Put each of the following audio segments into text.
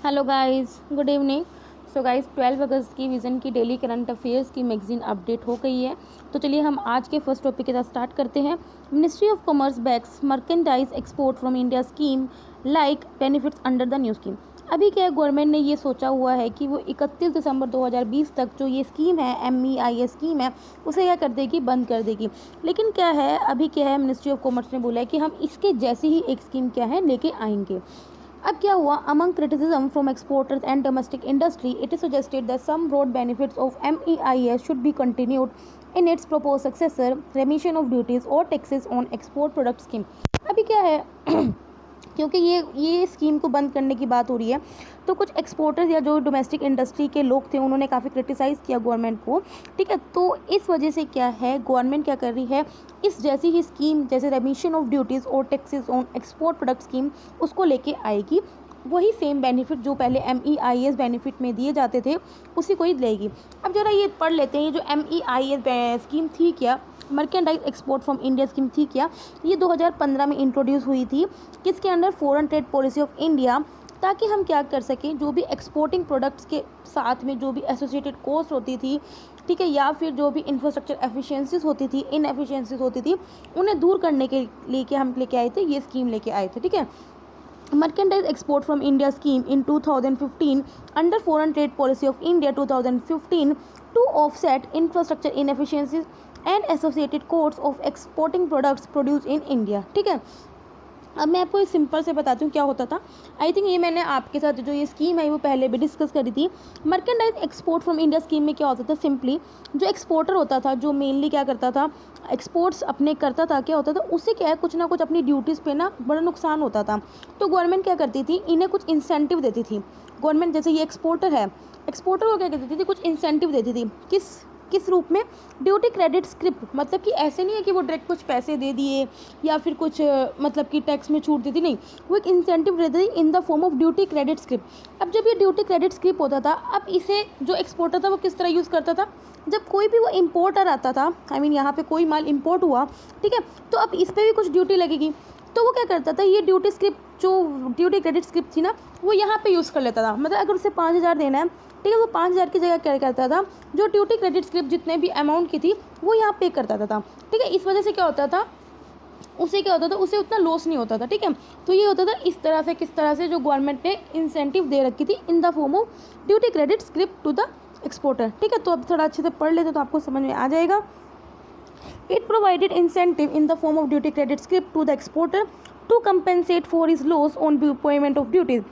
Hello guys, good evening. So guys, 12 अगस्त की vision की daily current affairs की magazine update हो गई है। तो चलिए हम आज के फर्स्ट टॉपिक के साथ स्टार्ट करते हैं। Ministry of commerce backs merchandise export from India scheme like benefits under the new scheme. अभी क्या है, गवर्नमेंट ने ये सोचा हुआ है कि वो 31 दिसंबर 2020 तक जो ये स्कीम है, MEIS स्कीम है, उसे क्या कर देगी, बंद कर देगी। लेकिन क्या है, अभी क्या है, मिनिस्ट्री ऑफ कॉमर्स ने बोला है कि हम इसके जैसी ही एक स्कीम क्या है लेके आएंगे। अब क्या हुआ, among criticism from exporters and domestic industry it is suggested that some broad benefits of MEIS should be continued in its propose successor remission of duties और taxes on export product scheme. अभी क्या है क्योंकि ये scheme को बंद करने की बात हो रही है, तो कुछ एक्सपोर्टर्स या जो डोमेस्टिक इंडस्ट्री के लोग थे उन्होंने काफ़ी क्रिटिसाइज़ किया गवर्नमेंट को। ठीक है, तो इस वजह से क्या है, गवर्नमेंट क्या कर रही है, इस जैसी ही स्कीम जैसे रेमिशन ऑफ ड्यूटीज़ और taxes on export product scheme उसको लेके आएगी। वही सेम बेनिफिट जो पहले MEIS बेनिफिट में दिए जाते थे उसी को ही लेगी। अब जरा ये पढ़ लेते हैं, ये जो MEIS स्कीम थी क्या, merchandise export from India scheme थी क्या, ये 2015 में इंट्रोड्यूस हुई थी। किसके under, foreign trade policy of India, ताकि हम क्या कर सकें, जो भी एक्सपोर्टिंग प्रोडक्ट्स के साथ में जो भी एसोसिएटेड कॉस्ट होती थी, ठीक है, या फिर जो भी इंफ्रास्ट्रक्चर एफिशिएंसीज होती थी, इनएफिशिएंसीज होती थी, उन्हें दूर करने के लिए के हम लेके आए थे, ये स्कीम लेके आए थे। ठीक है, merchandise export from India scheme in 2015 under foreign trade policy of India 2015 to offset infrastructure inefficiencies and associated costs of exporting products produced in India। ठीक है, अब मैं आपको सिंपल से बताती हूँ क्या होता था। आई थिंक ये मैंने आपके साथ जो ये स्कीम है वो पहले भी डिस्कस करी थी। Merchandise export from India scheme में क्या होता था, सिंपली जो एक्सपोर्टर होता था, जो मेनली क्या करता था, एक्सपोर्ट्स अपने करता था, क्या होता था, उससे क्या है, कुछ ना कुछ अपनी ड्यूटीज़ पे ना बड़ा नुकसान होता था। तो गवर्नमेंट क्या करती थी, इन्हें कुछ इंसेंटिव देती थी गवर्नमेंट। जैसे ये एक्सपोर्टर है, एक्सपोर्टर को क्या करती थी, कुछ इंसेंटिव देती थी। किस रूप में, ड्यूटी क्रेडिट स्क्रिप्ट, मतलब कि ऐसे नहीं है कि वो डायरेक्ट कुछ पैसे दे दिए या फिर कुछ मतलब कि टैक्स में छूट दी थी, नहीं, वो एक इंसेंटिव देती थी in the form of duty credit script. अब जब ये ड्यूटी क्रेडिट स्क्रिप्ट होता था, अब इसे जो एक्सपोर्टर था वो किस तरह यूज़ करता था, जब कोई भी वो इम्पोर्टर आता था, आई मीन यहाँ पे कोई माल इम्पोर्ट हुआ, ठीक है, तो अब इस पर भी कुछ ड्यूटी लगेगी, तो वो क्या करता था, ये ड्यूटी स्क्रिप्ट जो ड्यूटी क्रेडिट स्क्रिप्ट थी ना, वो यहाँ पे यूज़ कर लेता था। मतलब अगर उसे 5,000 देना है, ठीक है, वो 5,000 की जगह क्या करता था, जो ड्यूटी क्रेडिट स्क्रिप्ट जितने भी अमाउंट की थी वो यहाँ पे कर देता था। ठीक है, इस वजह से क्या होता था, उसे उतना लॉस नहीं होता था। ठीक है, तो ये होता था इस तरह से, किस तरह से, जो गवर्नमेंट ने इंसेंटिव दे रखी थी in the form of duty credit script to the exporter. ठीक है, तो अब थोड़ा अच्छे से पढ़ लेते तो आपको समझ में आ जाएगा। It provided incentive in the form of duty credit script to the exporter to compensate for his loss on payment of duties.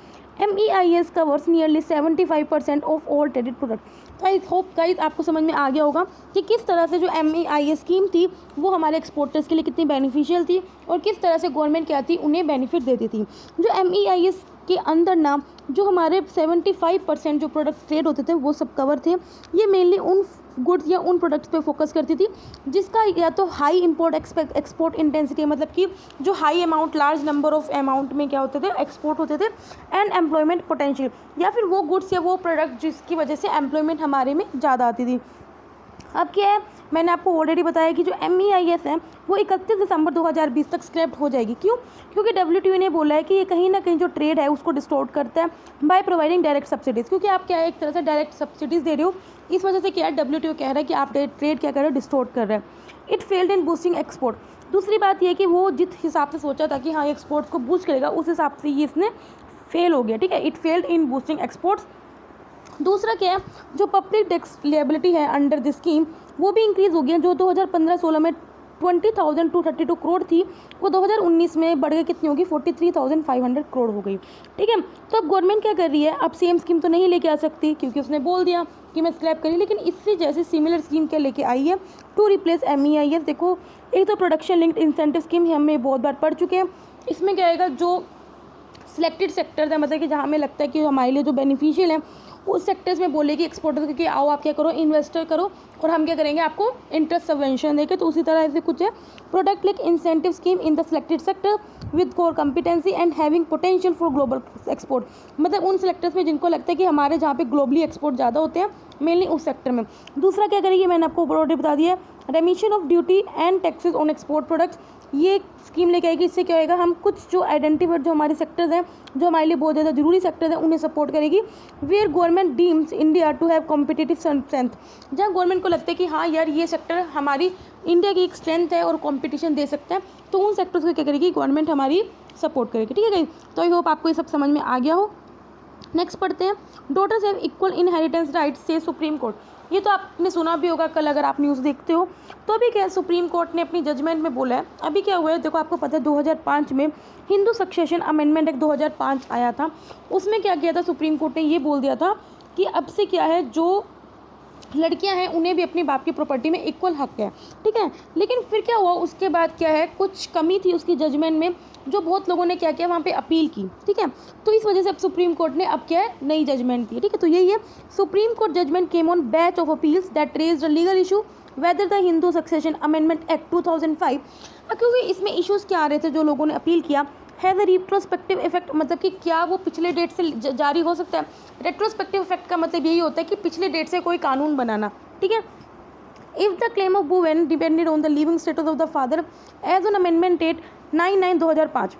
MEIS covers nearly 75% of all traded products. तो आई होप गाइस आपको समझ में आ गया होगा कि किस तरह से जो MEIS स्कीम थी वो हमारे एक्सपोर्टर्स के लिए कितनी बेनिफिशियल थी और किस तरह से गवर्नमेंट क्या थी, उन्हें बेनिफिट देती थी। जो MEIS के अंदर ना जो हमारे 75% जो प्रोडक्ट ट्रेड होते थे वो सब कवर थे। ये मेनली उन गुड्स या उन प्रोडक्ट्स पे फोकस करती थी जिसका या तो हाई इंपोर्ट एक्सपोर्ट इंटेंसिटी, मतलब कि जो high amount, large number of amount में क्या होते थे, एक्सपोर्ट होते थे, एंड एम्प्लॉयमेंट पोटेंशियल, या फिर वो गुड्स या वो प्रोडक्ट जिसकी वजह से एम्प्लॉयमेंट हमारे में ज़्यादा आती थी। अब क्या है, मैंने आपको ऑलरेडी बताया कि जो MEIS है वो 31 दिसंबर 2020 तक स्क्रैप्ड हो जाएगी। क्यों? क्योंकि WTO ने बोला है कि ये कहीं ना कहीं जो ट्रेड है उसको डिस्टॉर्ट करता है बाय प्रोवाइडिंग डायरेक्ट सब्सिडीज़, क्योंकि आप क्या है, एक तरह से डायरेक्ट सब्सिडीज़ दे रहे हो। इस वजह से क्या है, WTO कह रहा है कि आप ट्रेड क्या कर रहे हो, डिस्टॉर्ट कर रहे हैं। It failed in boosting export. दूसरी बात यह कि वो जिस हिसाब से सोचा था कि हाँ एक्सपोर्ट्स को बूस्ट करेगा, उस हिसाब से ये इसने फेल हो गया। ठीक है, it failed in boosting exports. दूसरा क्या है, जो पब्लिक टैक्स लिएबिलिटी है अंडर दिस स्कीम वो भी इंक्रीज़ हो गई है। जो 2015-16 में 20,232 करोड़ थी, वो 2019 में बढ़ गई, कितनी होगी, 43,500 करोड़ हो गई। ठीक है, तो अब गवर्नमेंट क्या कर रही है, अब सेम स्कीम तो नहीं लेके आ सकती क्योंकि उसने बोल दिया कि मैं स्क्रैप करी, लेकिन इससे जैसे सिमिलर स्कीम क्या लेके आई है टू रिप्लेस MEIS। देखो, एक तो प्रोडक्शन लिंक्ड इंसेंटिव स्कीम हमें बहुत बार पढ़ चुके हैं। इसमें क्या आएगा, जो सिलेक्टेड सेक्टर्स है, मतलब कि जहाँ हमें लगता है कि हमारे लिए जो बेनिफिशियल है उस सेक्टर्स में बोलेगी एक्सपोर्टर कि आओ आप क्या करो, इन्वेस्टर करो, और हम क्या करेंगे, आपको इंटरेस्ट सबवेंशन देके। तो उसी तरह से कुछ है, product link incentive scheme in the selected sector with core competency and having potential for global export. मतलब उन सेक्टर्स में जिनको लगता है कि हमारे जहाँ पे ग्लोबली एक्सपोर्ट ज़्यादा होते हैं मेनली उस सेक्टर में। दूसरा क्या करेगी, मैंने आपको ऑलरेडी बता दिया, रेमिशन of duty and taxes on export products, ये स्कीम लेके आएगी। इससे क्या होएगा, हम कुछ जो आइडेंटिफाइड जो हमारे सेक्टर्स हैं, जो हमारे लिए बहुत ज़्यादा जरूरी सेक्टर्स हैं, उन्हें सपोर्ट करेगी। Where government deems India to have competitive strength, जहाँ गवर्नमेंट को लगता है कि हाँ यार ये सेक्टर हमारी इंडिया की एक स्ट्रेंथ है और कंपटीशन दे सकते हैं, तो उन सेक्टर्स को क्या करेगी, गवर्नमेंट हमारी सपोर्ट करेगी। ठीक है गाइस, तो आई होप आपको ये सब समझ में आ गया हो। नेक्स्ट पढ़ते हैं, daughters have equal inheritance rights से सुप्रीम कोर्ट। ये तो आपने सुना भी होगा कल अगर आप न्यूज़ देखते हो। तो अभी क्या है, सुप्रीम कोर्ट ने अपनी जजमेंट में बोला है, अभी क्या हुआ है देखो, आपको पता है 2005 में हिंदू सक्सेशन अमेंडमेंट एक्ट 2005 आया था। उसमें क्या किया था, सुप्रीम कोर्ट ने ये बोल दिया था कि अब से क्या है, जो लड़कियां हैं उन्हें भी अपने बाप की प्रॉपर्टी में इक्वल हक है। ठीक है, लेकिन फिर क्या हुआ, उसके बाद क्या है, कुछ कमी थी उसकी जजमेंट में, जो बहुत लोगों ने क्या किया, वहाँ पे अपील की। ठीक है, तो इस वजह से अब सुप्रीम कोर्ट ने अब क्या है, नई जजमेंट दी। ठीक है, तो यही है, supreme court judgment came on batch of appeals that raised a legal issue whether the Hindu succession amendment act 2005, क्योंकि इसमें इश्यूज़ क्या आ रहे थे, जो लोगों ने अपील किया, हैज़ अ रिट्रोस्पेक्टिव इफेक्ट, मतलब कि क्या वो पिछले डेट से जारी हो सकता है। रेट्रोस्पेक्टिव इफेक्ट का मतलब यही होता है कि पिछले डेट से कोई कानून बनाना। ठीक है, if the claim of women depended on the living status of the father as on amendment date 9/9/2005,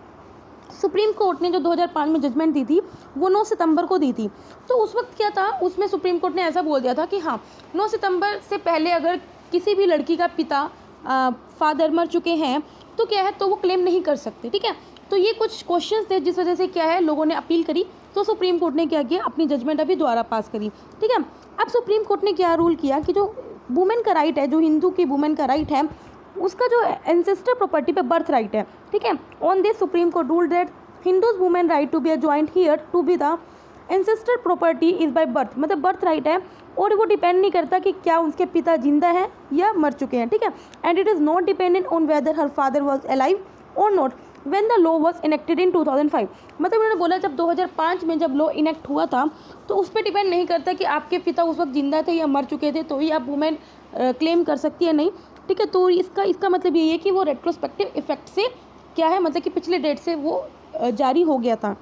supreme court ने जो 2005 में जजमेंट दी थी वो 9 सितंबर को दी थी। तो उस वक्त क्या था, उसमें सुप्रीम कोर्ट ने ऐसा बोल दिया था कि हाँ 9 सितंबर से पहले अगर किसी भी लड़की का पिता फादर मर चुके हैं तो क्या है, तो वो क्लेम नहीं कर सकते। ठीक है, तो ये कुछ क्वेश्चंस थे जिस वजह से क्या है, लोगों ने अपील करी, तो सुप्रीम कोर्ट ने क्या किया, अपनी जजमेंट अभी दोबारा पास करी। ठीक है, अब सुप्रीम कोर्ट ने क्या रूल किया कि जो वुमेन का राइट है, जो हिंदू की वुमेन का राइट है, उसका जो एंसेस्टर प्रॉपर्टी पे बर्थ राइट है। ठीक है, on this supreme court rule that Hindus women right to be joint heir to be the ancestor property is by birth, मतलब बर्थ राइट है और वो डिपेंड नहीं करता कि क्या उनके पिता जिंदा हैं या मर चुके हैं। ठीक है, and it is not dependent on whether her father was alive or not when the law was enacted in 2005, मतलब उन्होंने बोला जब 2005 में जब लॉ इनेक्ट हुआ था तो उस पर डिपेंड नहीं करता कि आपके पिता उस वक्त जिंदा थे या मर चुके थे तो ही आप वुमेन क्लेम कर सकती है, नहीं। ठीक है, तो इसका मतलब यही है कि वो रेट्रोस्पेक्टिव इफेक्ट से क्या है, मतलब कि पिछले डेट से वो जारी हो गया था।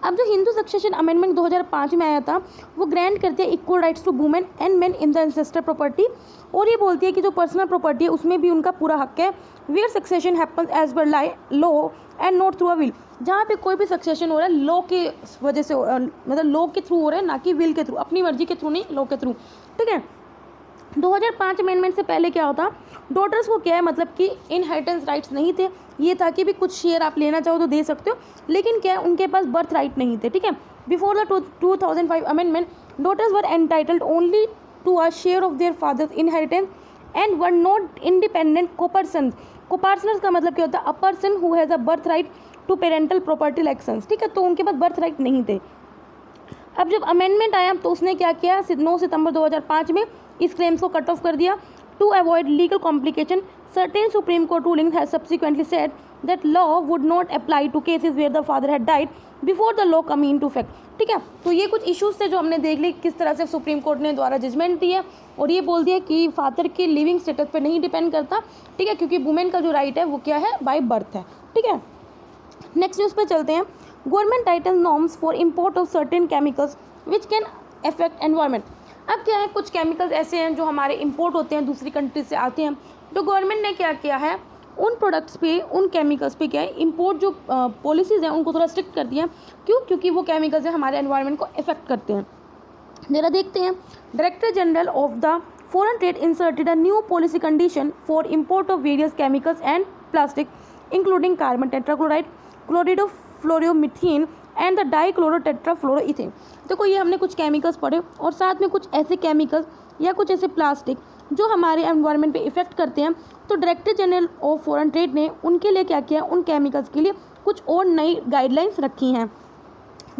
अब जो हिंदू सक्सेशन अमेंडमेंट 2005 में आया था वो ग्रांट करती है equal rights to women and men in the ancestor property, और ये बोलती है कि जो पर्सनल प्रॉपर्टी है उसमें भी उनका पूरा हक है। Where succession happens as per law and not through a will, जहाँ पे कोई भी सक्सेशन हो रहा है लॉ के वजह से, मतलब लॉ के थ्रू हो रहा है, ना कि विल के थ्रू, अपनी मर्जी के थ्रू नहीं, लॉ के थ्रू। ठीक है, 2005 अमेंडमेंट से पहले क्या होता, डॉटर्स को क्या है, मतलब कि इनहेरिटेंस राइट्स नहीं थे, ये था कि भी कुछ शेयर आप लेना चाहो तो दे सकते हो, लेकिन क्या है उनके पास बर्थ राइट नहीं थे। ठीक है, before the 2005 amendment daughters were entitled only to a share of their father's inheritance and were not independent coparceners. Coparceners का मतलब क्या होता है, a person who has a birth right to parental property like sons. ठीक है, तो उनके पास birth right नहीं थे। अब जब अमेंडमेंट आया तो उसने क्या किया, 9 सितंबर 2005 में इस क्लेम्स को कट ऑफ कर दिया। To avoid legal complication certain supreme court ruling has subsequently said that law would not apply to cases where the father had died before the law come into effect. ठीक है, तो ये कुछ issues थे जो हमने देख ली किस तरह से सुप्रीम कोर्ट ने द्वारा जजमेंट दी है, और ये बोल दिया कि फादर के लिविंग स्टेटस पर नहीं डिपेंड करता। ठीक है, क्योंकि वुमेन का जो राइट है वो क्या है, बाय बर्थ है। ठीक है, नेक्स्ट न्यूज़ पे चलते हैं। Government title norms for import of certain chemicals which can affect environment. अब क्या है, कुछ केमिकल्स ऐसे हैं जो हमारे इंपोर्ट होते हैं, दूसरी कंट्री से आते हैं, तो गवर्नमेंट ने क्या किया है, उन प्रोडक्ट्स पे, उन केमिकल्स पे क्या है, इंपोर्ट जो पॉलिसीज़ हैं उनको थोड़ा स्ट्रिक्ट कर दिया। क्यों, क्योंकि वो केमिकल्स हैं हमारे एनवायरनमेंट को इफेक्ट करते हैं। जरा देखते हैं, director general of the foreign trade inserted a new policy condition for import of various chemicals and plastic including carbon tetrachloride, chlorodifluoromethane and the dichlorotetrafluoroethane. देखो ये हमने कुछ केमिकल्स पढ़े और साथ में कुछ ऐसे केमिकल्स या कुछ ऐसे प्लास्टिक जो हमारे एनवायरनमेंट पे इफेक्ट करते हैं, तो director general of foreign trade ने उनके लिए क्या किया, उन केमिकल्स के लिए कुछ और नई गाइडलाइंस रखी हैं।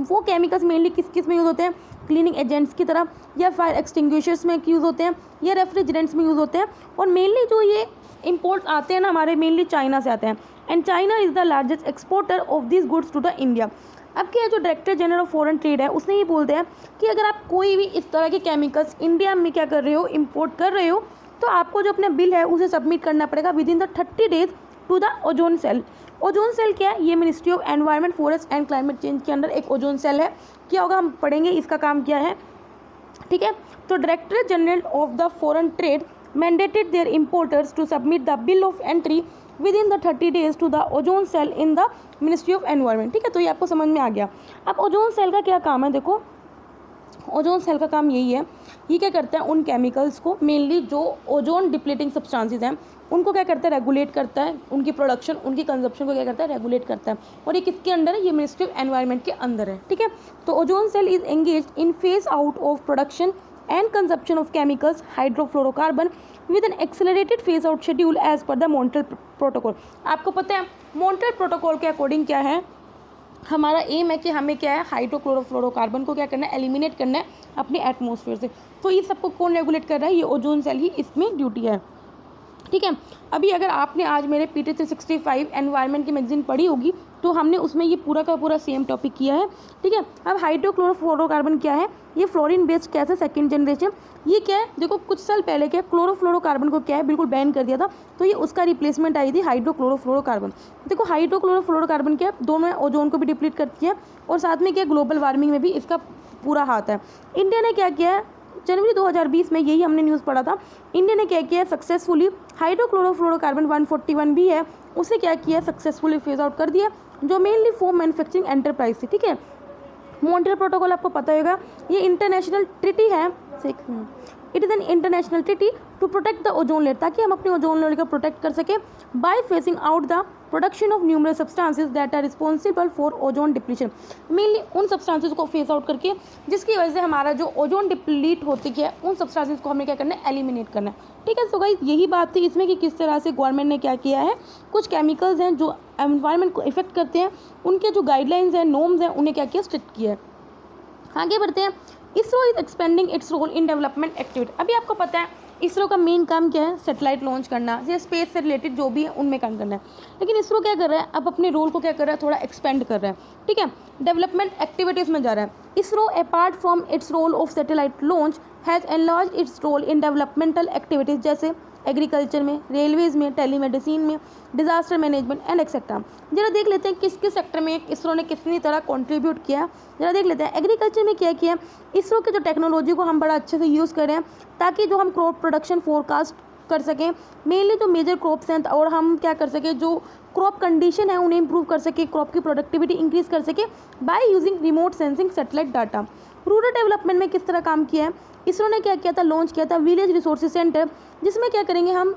वो केमिकल्स मेनली किस किस में यूज़ होते हैं, क्लीनिंग एजेंट्स की तरह, या फायर एक्सटिंग्विशर्स में यूज़ होते हैं, या रेफ्रिजरेंट्स में यूज़ होते हैं, और मेनली जो ये इंपोर्ट आते हैं ना हमारे, मेनली चाइना से आते हैं, and China is the largest exporter of this goods to the India. अब क्या है, जो director general of foreign trade है उसने ये बोलते हैं कि अगर आप कोई भी इस तरह के केमिकल्स इंडिया में क्या कर रहे हो, इंपोर्ट कर रहे हो, तो आपको जो अपना बिल है उसे सबमिट करना पड़ेगा within the 30 days to the ozone cell. Ozone cell क्या है, ये ministry of environment, forest and climate change के अंडर एक ओजोन सेल है। क्या होगा, हम पढ़ेंगे इसका काम क्या है। ठीक है। तो director general of the foreign trade mandated their importers to submit the bill of entry within the 30 days to the ozone cell in the ministry of environment. ठीक है, तो ये आपको समझ में आ गया। अब ओजोन सेल का क्या काम है, देखो ओजोन सेल का काम यही है, ये क्या करता है, उन केमिकल्स को मेनली जो ओजोन डिप्लीटिंग सब्सटेंसेस हैं उनको क्या करता है, रेगुलेट करता है, उनकी प्रोडक्शन उनकी कंजप्शन को क्या करता है, रेगुलेट करता है। और ये किसके अंडर है, ये मिनिस्ट्री ऑफ एनवायरनमेंट के अंदर है। ठीक है, तो ozone cell is engage in phase out of production and consumption of chemicals hydrofluorocarbon with an accelerated phase out schedule as per the Montreal protocol. आपको पता है मॉन्ट्रियल प्रोटोकॉल के अकॉर्डिंग क्या है, हमारा एम है कि हमें क्या है, हाइड्रोक्लोरोफ्लोरोकार्बन को क्या करना है, एलिमिनेट करना है अपने एटमॉस्फेयर से। तो ये सबको कौन रेगुलेट कर रहा है, ये ओजोन सेल ही इसमें ड्यूटी है। ठीक है, अभी अगर आपने आज मेरे PT 365 एनवायरनमेंट की मैगजीन पढ़ी होगी तो हमने उसमें ये पूरा का पूरा सेम टॉपिक किया है। ठीक है, अब हाइड्रोक्लोरोफ्लोरोकार्बन क्या है, ये फ्लोरीन बेस्ड गैस है सेकंड जनरेशन। ये क्या है, देखो कुछ साल पहले क्या क्लोरोफ्लोरोकार्बन को क्या है बिल्कुल बैन कर दिया था, तो ये उसका रिप्लेसमेंट आई थी हाइड्रोक्लोरोफ्लोरोकार्बन। देखो हाइड्रोक्लोरोफ्लोरोकार्बन क्या है, दोनों ओजोन को भी डिप्लीट करती है और साथ में क्या ग्लोबल वार्मिंग में भी इसका पूरा हाथ है। इंडिया ने क्या किया है, जनवरी 2020 में यही हमने न्यूज़ पढ़ा था, इंडिया ने क्या किया सक्सेसफुली हाइड्रोक्लोरोफ्लोरोकार्बन 141 भी है, उसे क्या किया सक्सेसफुली फेज आउट कर दिया, जो मेनली फोम मैन्युफैक्चरिंग एंटरप्राइज थी। ठीक है, मॉन्ट्रियल प्रोटोकॉल आपको पता होगा, ये इंटरनेशनल ट्रीटी है, it is an international treaty to protect the ozone layer, ताकि हम अपने ओजोन लेयर को प्रोटेक्ट कर सके by phasing out the production of numerous substances that are responsible for ozone depletion. Mainly उन सब्सटेंसेस को phase out करके जिसकी वजह से हमारा जो ओजोन डिप्लीट होती है, उन सब्सटेंसेस को हमें क्या करना है, एलिमिनेट करना है। ठीक है, सो गाइस यही बात थी इसमें कि किस तरह से गवर्नमेंट ने क्या किया है, कुछ केमिकल्स हैं जो एनवायरनमेंट को इफेक्ट करते हैं, उनके जो गाइडलाइंस हैं, नॉर्म्स हैं, उन्हें क्या किया, स्ट्रिक्ट किया है। आगे बढ़ते हैं, ISRO is expanding its role in development activity. अभी आपको पता है इसरो का मेन काम क्या है, सैटेलाइट लॉन्च करना या स्पेस से रिलेटेड जो भी है उनमें काम करना है, लेकिन इसरो क्या कर रहा है, अब अपने रोल को क्या कर रहा है, थोड़ा एक्सपेंड कर रहा है। ठीक है, डेवलपमेंट एक्टिविटीज़ में जा रहा है। ISRO apart from its role of satellite launch has enlarge its role in developmental activities, जैसे एग्रीकल्चर में, रेलवेज में, टेलीमेडिसिन में, डिजास्टर मैनेजमेंट एंड एक्सेट्रा। जरा देख लेते हैं किस किस सेक्टर में इसरो ने कितनी तरह कंट्रीब्यूट किया। जरा देख लेते हैं एग्रीकल्चर में क्या किया, इसरो की जो टेक्नोलॉजी को हम बड़ा अच्छे से यूज़ करें ताकि जो हम क्रॉप प्रोडक्शन फोरकास्ट कर सकें, मेनली जो मेजर क्रॉप्स हैं, और हम क्या कर सकें, जो क्रॉप कंडीशन है उन्हें इंप्रूव कर सके, क्रॉप की प्रोडक्टिविटी इंक्रीज़ कर सके by using remote sensing satellite data. Rural development में किस तरह काम किया है, इसरो ने क्या किया था, लॉन्च किया था विलेज रिसोर्सेज सेंटर, जिसमें क्या करेंगे हम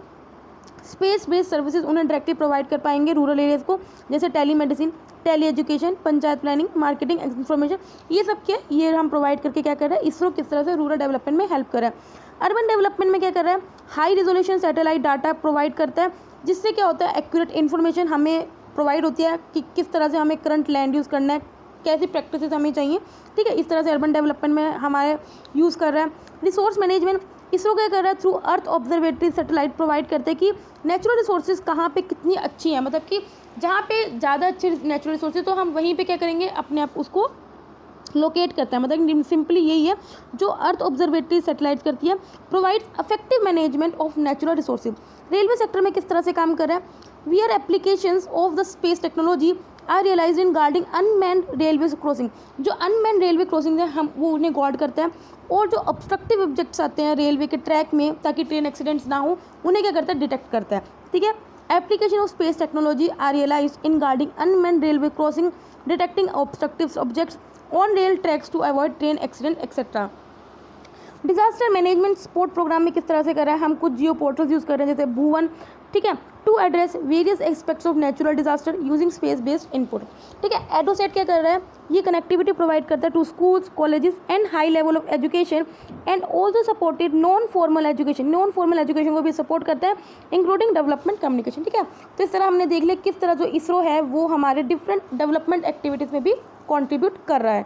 स्पेस बेस्ड सर्विसेज उन्हें डायरेक्टली प्रोवाइड कर पाएंगे रूरल एरियाज़ को, जैसे tele medicine, tele education, panchayat planning, marketing information, ये सब क्या ये हम प्रोवाइड करके क्या कर रहे हैं, इसरो किस तरह से रूरल डेवलपमेंट में हेल्प कर रहा है। अर्बन डेवलपमेंट में क्या कर रहा है, high resolution satellite data provide करता है, जिससे क्या होता है, एक्यूरेट इन्फॉर्मेशन हमें प्रोवाइड होती है कि किस तरह से हमें करंट लैंड यूज़ करना है, कैसी प्रैक्टिसेस हमें चाहिए। ठीक है, इस तरह से अर्बन डेवलपमेंट में हमारे यूज़ कर रहा है। रिसोर्स मैनेजमेंट, इसरो क्या कर रहा है, through earth observatory satellite provide करते हैं कि नेचुरल रिसोर्सेज कहाँ पे कितनी अच्छी हैं, मतलब कि जहाँ पे ज़्यादा अच्छे नेचुरल रिसोर्सेज तो हम वहीं पे क्या करेंगे, अपने आप उसको लोकेट करता है। मतलब सिंपली यही है जो अर्थ ऑब्जर्वेटरी सैटेलाइट करती है, provides effective management of natural resources. Railway sector में किस तरह से काम कर रहा है, वीआर applications of the space technology are realise in guarding unmanned railway crossing. जो अनमैन्ड रेलवे क्रॉसिंग है हम वो उन्हें गार्ड करते हैं, और जो ऑब्स्ट्रक्टिव ऑब्जेक्ट्स आते हैं रेलवे के ट्रैक में ताकि ट्रेन एक्सीडेंट्स ना हो, उन्हें क्या करता है, डिटेक्ट करता है। ठीक है, application of space technology are realise in guarding unmanned railway crossing, detecting obstructive objects on rail tracks to avoid train accident etcetera. Disaster management support programme में किस तरह से कर रहा है, हम कुछ जियो पोर्टल्स यूज़ कर रहे हैं जैसे भुवन। ठीक है, to address various aspects of natural disaster using space based input. ठीक है, एडोसेट क्या कर रहा है, ये कनेक्टिविटी प्रोवाइड करता है to schools, colleges and high level of education and also supported non formal education. Non formal education को भी सपोर्ट करता है इंक्लूडिंग डेवलपमेंट कम्युनिकेशन। ठीक है, तो इस तरह हमने देख लिया किस तरह जो इसरो है वो हमारे डिफरेंट डेवलपमेंट एक्टिविटीज़ में भी कॉन्ट्रीब्यूट कर रहा है।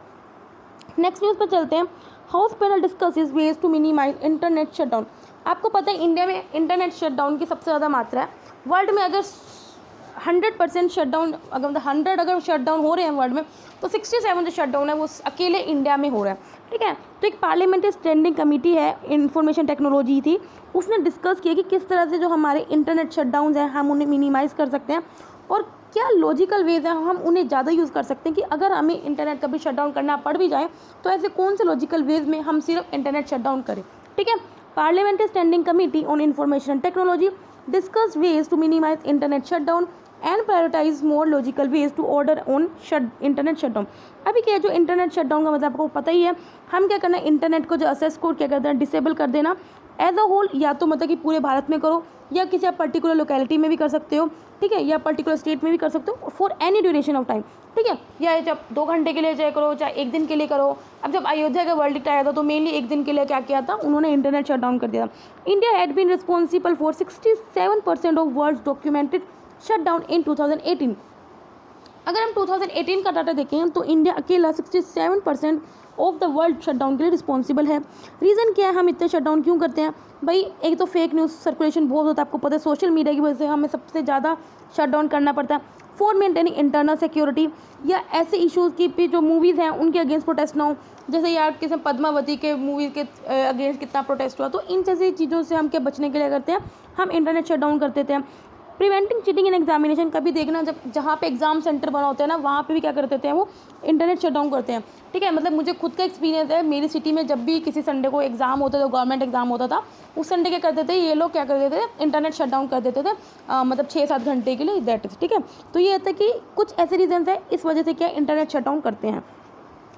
नेक्स्ट न्यूज़ पर चलते हैं, house panel discusses ways to minimise internet shutdown. आपको पता है इंडिया में इंटरनेट शटडाउन की सबसे ज़्यादा मात्रा है। वर्ल्ड में अगर 100% शटडाउन, अगर 100 अगर शटडाउन हो रहे हैं वर्ल्ड में, तो 67 जो शटडाउन है वो अकेले इंडिया में हो रहा है। ठीक है, तो एक पार्लियामेंट्री स्टैंडिंग कमेटी है, इंफॉर्मेशन टेक्नोलॉजी थी, उसने डिस्कस किया कि किस तरह से जो हमारे इंटरनेट शटडाउन हैं हम उन्हें मिनिमाइज़ कर सकते हैं और क्या लॉजिकल वेज है हम उन्हें ज़्यादा यूज़ कर सकते हैं कि अगर हमें इंटरनेट कभी शट डाउन करना पड़ भी जाए तो ऐसे कौन से लॉजिकल वेज में हम सिर्फ इंटरनेट शट डाउन करें। ठीक है, parliamentary standing committee on information technology discuss ways to minimise internet shut down and prioritise more logical ways to order on internet shutdown. अभी क्या है, जो इंटरनेट शटडाउन का मतलब आपको पता ही है, हम क्या करना है, इंटरनेट को जो एक्सेस कोड क्या करते हैं, डिसेबल कर देना एज अ होल, या तो मतलब कि पूरे भारत में करो या किसी आप पर्टिकुलर लोकेलिटी में भी कर सकते हो। ठीक है, या पर्टिकुलर स्टेट में भी कर सकते हो for any duration of time. ठीक है, या जब 2 घंटे के लिए चाहे करो, चाहे 1 दिन के लिए करो। अब जब अयोध्या का वर्ल्ड आया था तो मेनली 1 दिन के लिए क्या किया था, उन्होंने इंटरनेट शट डाउन कर दिया था। India had been responsible for 67% of world documented shut down in 2018। अगर हम 2018 का डाटा देखें तो इंडिया अकेला 67% ऑफ द वर्ल्ड शटडाउन के लिए रिस्पॉन्सिबल है। रीज़न क्या है, हम इतने शटडाउन क्यों करते हैं भाई? एक तो फेक न्यूज़ सर्कुलेशन बहुत होता है, आपको पता है, सोशल मीडिया की वजह से हमें सबसे ज़्यादा शटडाउन करना पड़ता है। फॉर मेंटेनिंग इंटरनल सिक्योरिटी, या ऐसे इश्यूज़ की भी जो मूवीज़ हैं उनके अगेंस्ट प्रोटेस्ट ना हो, जैसे यार किसी पद्मावती के मूवी के अगेंस्ट कितना प्रोटेस्ट हुआ, तो इन जैसी चीज़ों से हम क्या बचने के लिए करते हैं, हम इंटरनेट शटडाउन कर देते हैं। प्रिवेंटिंग चीटिंग इन एग्जामिनेशन, कभी देखना जब जहाँ पे एग्जाम सेंटर बना होता है ना, वहाँ पे भी क्या कर देते हैं, वो इंटरनेट शट डाउन करते हैं। ठीक है, मतलब मुझे खुद का एक्सपीरियंस है, मेरी सिटी में जब भी किसी संडे को एग्जाम होता था, गवर्नमेंट एग्जाम होता था, उस संडे क्या कर देते ये लोग, क्या कर देते थे, इंटरनेट शट डाउन कर देते थे, मतलब 6-7 घंटे के लिए, दैट इज। ठीक है, तो ये होता है कि कुछ ऐसे रीजन है, इस वजह से क्या इंटरनेट शट डाउन करते हैं।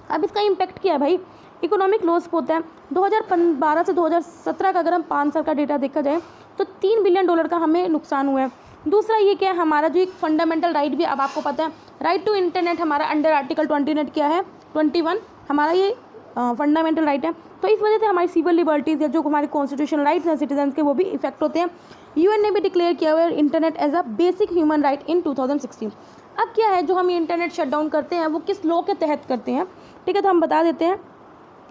अब इसका इम्पैक्ट क्या है भाई? इकोनॉमिक लॉस होता है। 2012 से 2017 का अगर हम 5 साल का डेटा देखा जाए तो $3 बिलियन का हमें नुकसान हुआ है। दूसरा ये क्या है, हमारा जो एक फंडामेंटल राइट भी, अब आपको पता है राइट टू इंटरनेट हमारा अंडर आर्टिकल 29 क्या है, 21 हमारा ये फंडामेंटल राइट है। तो इस वजह से हमारी सिविल लिबर्टीज़ या जो हमारे कॉन्स्टिट्यूशनल राइट्स हैं सिटीजन के, वो भी इफेक्ट होते हैं। यूएन ने भी डिक्लेयर किया हुआ है internet as a basic human right in 2016। अब क्या है, जो हम ये इंटरनेट शट डाउन करते हैं वो किस लॉ के तहत करते हैं? ठीक है, तो हम बता देते हैं,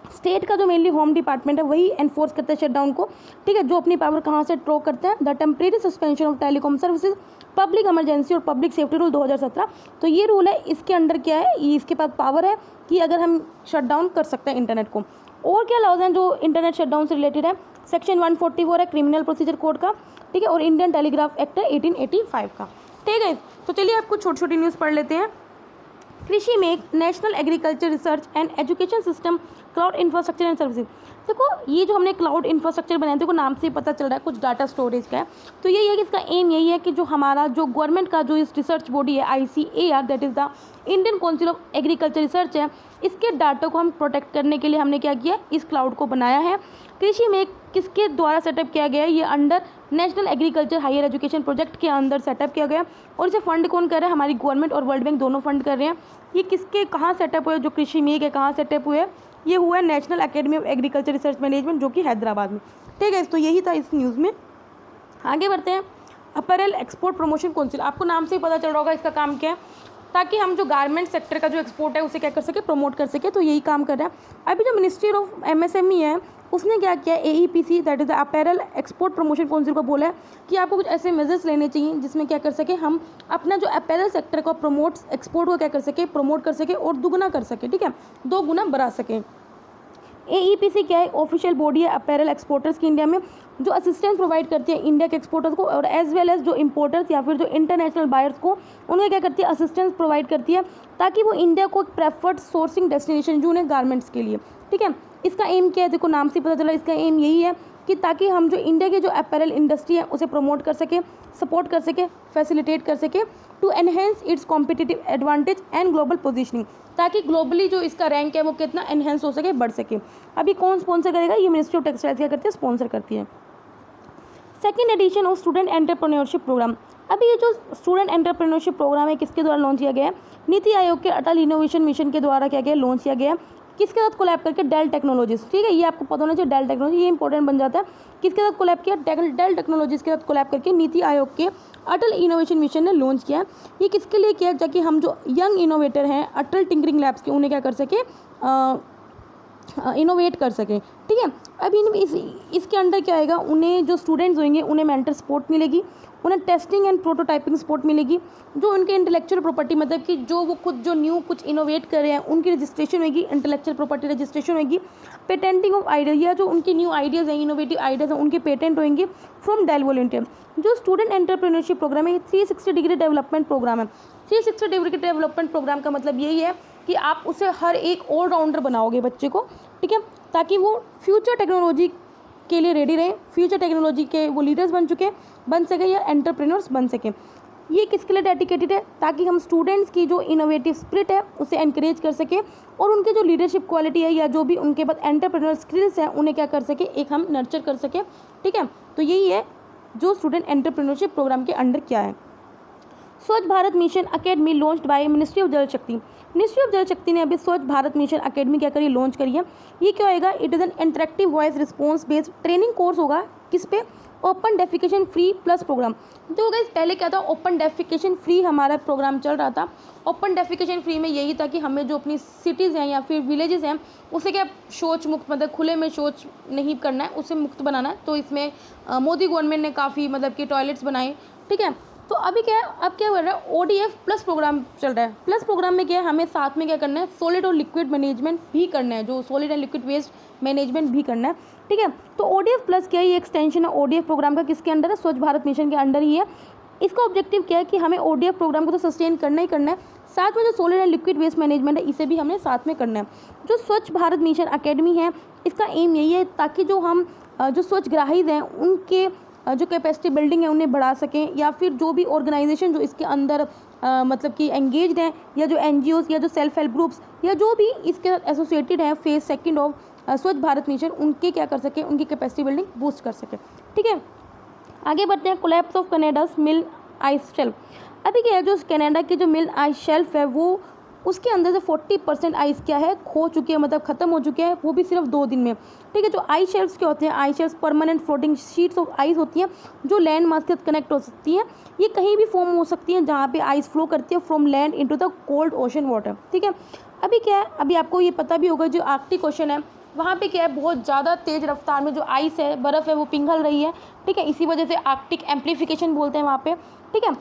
स्टेट का जो मेनली होम डिपार्टमेंट है वही एनफोर्स करता है शटडाउन को। ठीक है, जो अपनी पावर कहाँ से ट्रो करते हैं, the temporary suspension of telecom services, public emergency और पब्लिक सेफ्टी रूल 2017। तो ये रूल है, इसके अंडर क्या है, इसके पास पावर है कि अगर हम शटडाउन कर सकते हैं इंटरनेट को। और क्या लॉज हैं जो इंटरनेट शटडाउन से रिलेटेड है? सेक्शन 144 है क्रिमिनल प्रोसीजर कोड का। ठीक है, और इंडियन टेलीग्राफ एक्ट है 1885 का। ठीक है, तो चलिए आपको छोटी छोटी न्यूज़ पढ़ लेते हैं। कृषि में national agriculture research and education system cloud infrastructure and services. देखो ये जो हमने क्लाउड इंफ्रास्ट्रक्चर बनाया, देखो नाम से ही पता चल रहा है कुछ डाटा स्टोरेज का है। तो यही है कि इसका एम यही है कि जो हमारा जो गवर्नमेंट का जो इस रिसर्च बॉडी है ICAR, that is the Indian council of agriculture research है, इसके डाटा को हम प्रोटेक्ट करने के लिए हमने क्या किया, इस क्लाउड को बनाया है। कृषि में किसके द्वारा सेटअप किया गया है? ये under national agriculture higher education project के अंदर सेटअप किया गया। और इसे फंड कौन कर रहा है? हमारी गवर्नमेंट और वर्ल्ड बैंक दोनों फंड कर रहे हैं। ये किसके कहाँ सेटअप हुए? जो कृषि में के कहाँ सेटअप हुए? ये हुआ है national academy of agriculture research management, जो कि हैदराबाद में। ठीक है, तो यही था इस न्यूज़ में। आगे बढ़ते हैं। अपैरल एक्सपोर्ट प्रमोशन काउंसिल, आपको नाम से ही पता चल रहा होगा इसका काम क्या है, ताकि हम जो गारमेंट सेक्टर का जो एक्सपोर्ट है उसे क्या कर सके, प्रमोट कर सके। तो यही काम कर रहा है। अभी जो मिनिस्ट्री ऑफ MSME है उसने क्या किया, AEPC that is the apparel export promotion council को बोला है कि आपको कुछ ऐसे मेजर्स लेने चाहिए जिसमें क्या कर सके, हम अपना जो अपैरल सेक्टर को प्रमोट, एक्सपोर्ट को क्या कर सके, प्रमोट कर सके और दुगना कर सके। ठीक है, 2 गुना बढ़ा सके। AEPC क्या है? ऑफिशियल बॉडी है अपैरल एक्सपोर्टर्स की इंडिया में, जो असिस्टेंस प्रोवाइड करती है इंडिया के एक्सपोर्टर्स को, और एज वेल एज जो इंपोर्टर्स या फिर जो इंटरनेशनल बायर्स को, उन्हें क्या करती है, असिस्टेंस प्रोवाइड करती है, ताकि वो इंडिया को एक प्रेफर्ड सोर्सिंग डेस्टिनेशन जो उन्हें गारमेंट्स के लिए। ठीक है, इसका एम क्या है? देखो नाम से पता चला, इसका एम यही है कि ताकि हम जो इंडिया की जो अपैरल इंडस्ट्री है उसे प्रमोट कर सके, सपोर्ट कर सके, फैसिलिटेट कर सके, to enhance its competitive advantage and global positioning, ताकि ग्लोबली जो इसका रैंक है वो कितना एनहेंस हो सके, बढ़ सके। अभी कौन स्पॉन्सर करेगा? ये मिनिस्ट्री ऑफ टेक्सटाइल्स क्या करती है, स्पॉन्सर करती है। Second edition of student entrepreneurship programme. अभी ये जो स्टूडेंट एंटरप्रेन्योरशिप प्रोग्राम है किसके द्वारा लॉन्च किया गया है? नीति आयोग के अटल इनोवेशन मिशन के द्वारा क्या गया, लॉन्च किया गया है। किसके साथ कोलैब करके? Dell technologies. ठीक है, ये आपको पता होना चाहिए, डेल टेक्नोलॉजी, ये इंपॉर्टेंट बन जाता है। किसके साथ कोलैब किया? डेल टेक्नोलॉजीज के साथ कोलैब करके नीति आयोग के अटल इनोवेशन मिशन ने लॉन्च किया है। ये किसके लिए किया? ताकि हम जो यंग इनोवेटर हैं अटल टिंकरिंग लैब्स के, उन्हें क्या कर सके, इनोवेट कर सकें। ठीक है, अभी इसके अंडर क्या आएगा, उन्हें जो स्टूडेंट्स होंगे उन्हें मेंटर सपोर्ट मिलेगी, उन्हें टेस्टिंग एंड प्रोटोटाइपिंग सपोर्ट मिलेगी। जो उनके इंटेलेक्चुअल प्रॉपर्टी मतलब कि जो वो खुद जो न्यू कुछ इनोवेट कर रहे हैं उनकी रजिस्ट्रेशन होगी, इंटेलेक्चुअल प्रॉपर्टी रजिस्ट्रेशन होगी। पेटेंटिंग ऑफ आइडिया, जो उनके न्यू आइडियाज़ हैं, इनोवेटिव आइडियाज़ हैं, उनके पेटेंट होंगे फ्रॉम डेल वॉलंटियर। जो स्टूडेंट एंटरप्रेन्योरशिप प्रोग्राम है 360 डिग्री डेवलपमेंट प्रोग्राम है। 360 डिग्री डेवलपमेंट प्रोग्राम का मतलब यही है कि आप उसे हर एक ऑलराउंडर बनाओगे बच्चे को, ठीक है, ताकि वो फ्यूचर टेक्नोलॉजी के लिए रेडी रहे, फ्यूचर टेक्नोलॉजी के वो लीडर्स बन सके या एंटरप्रेन्योर्स बन सके। ये किसके लिए डेडिकेटेड है? ताकि हम स्टूडेंट्स की जो इनोवेटिव स्पिरिट है उसे एनकरेज कर सके और उनके जो लीडरशिप क्वालिटी है या जो भी उनके पास एंटरप्रेन्योर स्किल्स हैं उन्हें क्या कर सके, एक हम नर्चर कर सके, ठीक है। तो यही है जो स्टूडेंट एंटरप्रेन्योरशिप प्रोग्राम के अंडर क्या है। स्वच्छ Bharat mission academy launched by ministry of जल शक्ति। मिनिस्ट्री ऑफ जल शक्ति ने अभी स्वच्छ भारत मिशन अकेडमी क्या करी, लॉन्च करी है। ये क्या होएगा? It is an interactive voice response based training course होगा। किस पे? Open defecation free plus programme. तो गाइस पहले क्या था, ओपन डेफिकेशन फ्री हमारा प्रोग्राम चल रहा था। ओपन डेफिकेशन फ्री में यही था कि हमें जो अपनी सिटीज़ हैं या फिर विलेजेस हैं उसे क्या शौच मुक्त मतलब खुले में शौच नहीं करना है, उसे मुक्त बनाना है। तो इसमें मोदी गवर्नमेंट ने काफ़ी मतलब कि टॉयलेट्स बनाए, ठीक है। तो अभी क्या है, अब क्या कर रहा है, ODF प्लस प्रोग्राम चल रहा है। प्लस प्रोग्राम में क्या है, हमें साथ में क्या करना है, सॉलिड और लिक्विड मैनेजमेंट भी करना है, जो solid and liquid waste management भी करना है, ठीक है। तो ODF प्लस क्या है, ये एक्सटेंशन है ODF प्रोग्राम का, किसके अंडर है, स्वच्छ भारत मिशन के अंडर ही है। इसका ऑब्जेक्टिव क्या है कि हमें ODF प्रोग्राम को तो सस्टेन करना ही करना है, साथ में जो solid and liquid waste management है इसे भी हमें साथ में करना है। जो स्वच्छ भारत मिशन अकेडमी है इसका एम यही है ताकि जो हम जो स्वच्छ ग्राहीज हैं उनके जो कैपेसिटी बिल्डिंग है उन्हें बढ़ा सकें, या फिर जो भी ऑर्गेनाइजेशन जो इसके अंदर मतलब कि एंगेज्ड हैं, या जो NGOs या जो सेल्फ हेल्प ग्रुप्स या जो भी इसके साथ एसोसिएटेड हैं फेज सेकंड ऑफ स्वच्छ भारत मिशन, उनके क्या कर सके, उनकी कैपेसिटी बिल्डिंग बूस्ट कर सके, ठीक है। आगे बढ़ते हैं। Collapse of Canada's Milne ice shelf. अभी क्या है, जो कनाडा की जो मिल आइस शेल्फ है वो उसके अंदर से 40% आइस क्या है, खो चुकी है, मतलब ख़त्म हो चुके हैं, वो भी सिर्फ 2 दिन में, ठीक है। जो आइस शेल्फ्स क्या होते हैं, ice shelves permanent floating sheets of ice होती हैं जो लैंड मास के साथ कनेक्ट हो सकती हैं। ये कहीं भी फॉर्म हो सकती हैं जहाँ पे आइस फ्लो करती है from land into the cold ocean water, ठीक है। अभी क्या है, अभी आपको ये पता भी होगा जो आर्कटिक ओशन है वहाँ पे क्या है, बहुत ज़्यादा तेज़ रफ्तार में जो आइस है, बर्फ़ है, वो पिघल रही है, ठीक है। इसी वजह से आर्कटिक एम्प्लीफिकेशन बोलते हैं वहाँ पे, ठीक है।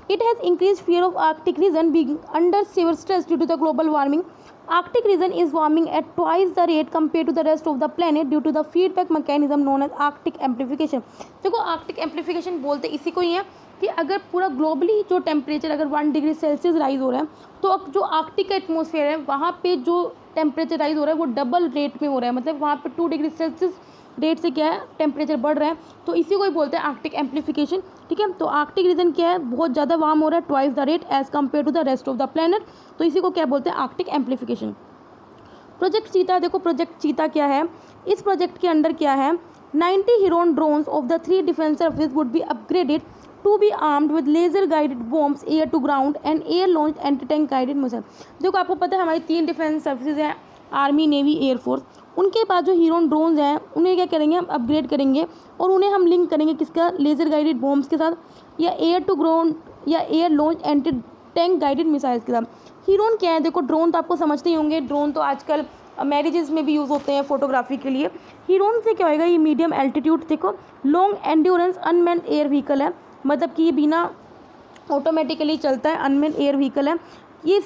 It has increased fear of Arctic region being under severe stress due to the global warming. Arctic region is warming at twice the rate compared to the rest of the planet due to the feedback mechanism known as Arctic amplification. देखो Arctic amplification बोलते इसी को ही है कि अगर पूरा globally जो temperature अगर 1 डिग्री सेल्सियस राइज हो रहा है तो जो आर्कटिक का एटमॉस्फेयर है वहाँ पे जो टेम्परेचर राइज हो रहा है वो डबल रेट में हो रहा है, मतलब वहाँ पे 2 डिग्री सेल्सियस रेट से क्या है टेम्परेचर बढ़ रहा है। तो इसी को ही बोलते हैं आर्कटिक एम्प्लीफिकेशन, ठीक है। तो आर्कटिक रीजन क्या है, बहुत ज़्यादा वार्म हो रहा है, twice the rate as compare to the rest of the planet. तो इसी को क्या बोलते हैं, आर्कटिक एम्प्लीफिकेशन। प्रोजेक्ट चीता, देखो प्रोजेक्ट चीता क्या है, इस प्रोजेक्ट के अंडर क्या है, 90 Huron drones of the 3 defense services would be upgraded to be armed with laser guided bombs, air to ground and air launched anti-tank guided missile। देखो आपको पता है हमारी 3 डिफेंस सर्विसेज हैं, आर्मी, नेवी, एयरफोर्स। उनके पास जो हीरोन ड्रोन्स हैं उन्हें क्या करेंगे, हम अपग्रेड करेंगे और उन्हें हम लिंक करेंगे किसका, लेज़र गाइडेड बॉम्ब्स के साथ, या एयर टू ग्राउंड या air launch anti tank guided missiles के साथ। हीरोन क्या है, देखो ड्रोन तो आपको समझते ही होंगे, ड्रोन तो आजकल मैरिजेस में भी यूज़ होते हैं फोटोग्राफी के लिए। हीरोन से क्या होएगा, ये मीडियम एल्टीट्यूड, देखो long endurance unmanned air vehicle है, मतलब कि ये बिना ऑटोमेटिकली चलता है, अनमैन्ड एयर व्हीकल है। ये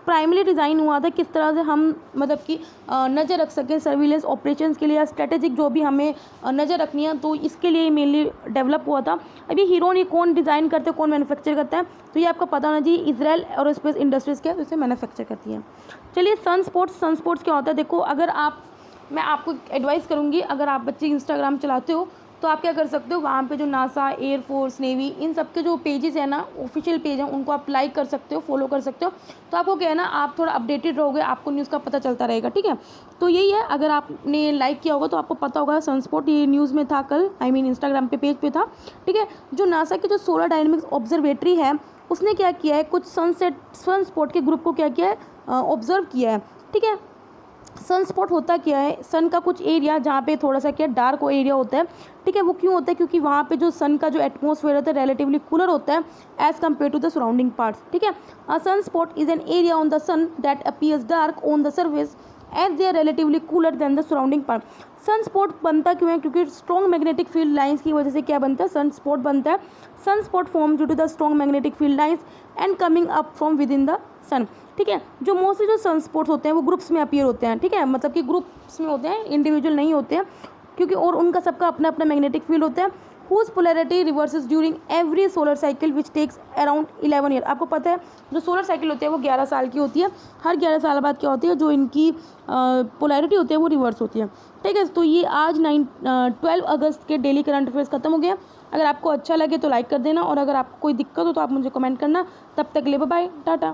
प्राइमरी डिज़ाइन हुआ था किस तरह से हम मतलब कि नज़र रख सकें सर्विलेंस ऑपरेशंस के लिए या स्ट्रेटेजिक जो भी हमें नज़र रखनी है, तो इसके लिए मेनली डेवलप हुआ था। अभी हीरोन ये कौन डिज़ाइन करते हैं, कौन मैन्युफैक्चर करता है, तो ये आपको पता होना चाहिए, इजराइल एरोस्पेस इंडस्ट्रीज़ क्या है उसे मैन्युफैक्चर करती है। चलिए सन स्पोर्ट्स क्या होता है, देखो अगर मैं आपको एडवाइस करूँगी, अगर आप बच्चे इंस्टाग्राम चलाते हो तो आप क्या कर सकते हो, वहाँ पे जो नासा, एयरफोर्स, नेवी, इन सब के जो पेजेस हैं ना, ऑफिशियल पेज हैं, उनको आप लाइक कर सकते हो, फॉलो कर सकते हो। तो आपको क्या है ना, आप थोड़ा अपडेटेड रहोगे, आपको न्यूज़ का पता चलता रहेगा, ठीक है। तो यही है, अगर आपने लाइक किया होगा तो आपको पता होगा सनस्पॉट ये न्यूज़ में था कल, इंस्टाग्राम पे पेज पे था, ठीक है। जो नासा की जो सोलर डायनेमिक्स ऑब्जर्वेटरी है उसने क्या किया है, कुछ सनस्पॉट के ग्रुप को क्या किया है, ऑब्जर्व किया है, ठीक है। सन स्पॉट होता क्या है, सन का कुछ एरिया जहाँ पे थोड़ा सा क्या डार्क एरिया होता है, ठीक है। वो क्यों होता है, क्योंकि वहाँ पे जो सन का जो एटमॉस्फेयर होता है रिलेटिवली कूलर होता है as compare to the surrounding parts, ठीक है। A sunspot is an area on the sun that appears dark on the surface as they are relatively cooler than the surrounding part. Sunspot बनता क्यों है? क्योंकि strong magnetic field lines की वजह से क्या बनता है? सन स्पॉट बनता है। Sunspot form due to the strong magnetic field lines and coming up from within the sun. ठीक है, जो मोस्टली जो सन स्पॉट्स होते हैं वो ग्रुप्स में अपीयर होते हैं। ठीक है, मतलब कि ग्रुप्स में होते हैं, इंडिविजुअल नहीं होते हैं, क्योंकि और उनका सबका अपना अपना मैग्नेटिक फील्ड होता है। Whose polarity reverses during every solar cycle which takes around 11 year. आपको पता है जो सोलर साइकिल होती है वो 11 साल की होती है। हर 11 साल बाद क्या होती है, जो इनकी पोलैरिटी होती है वो रिवर्स होती है। ठीक है, तो ये आज 12 अगस्त के डेली करंट अफेयर्स खत्म हो गया। अगर आपको अच्छा लगे तो लाइक कर देना, और अगर आपको कोई दिक्कत हो तो आप मुझे कमेंट करना। तब तक ले बाय बाय, टाटा।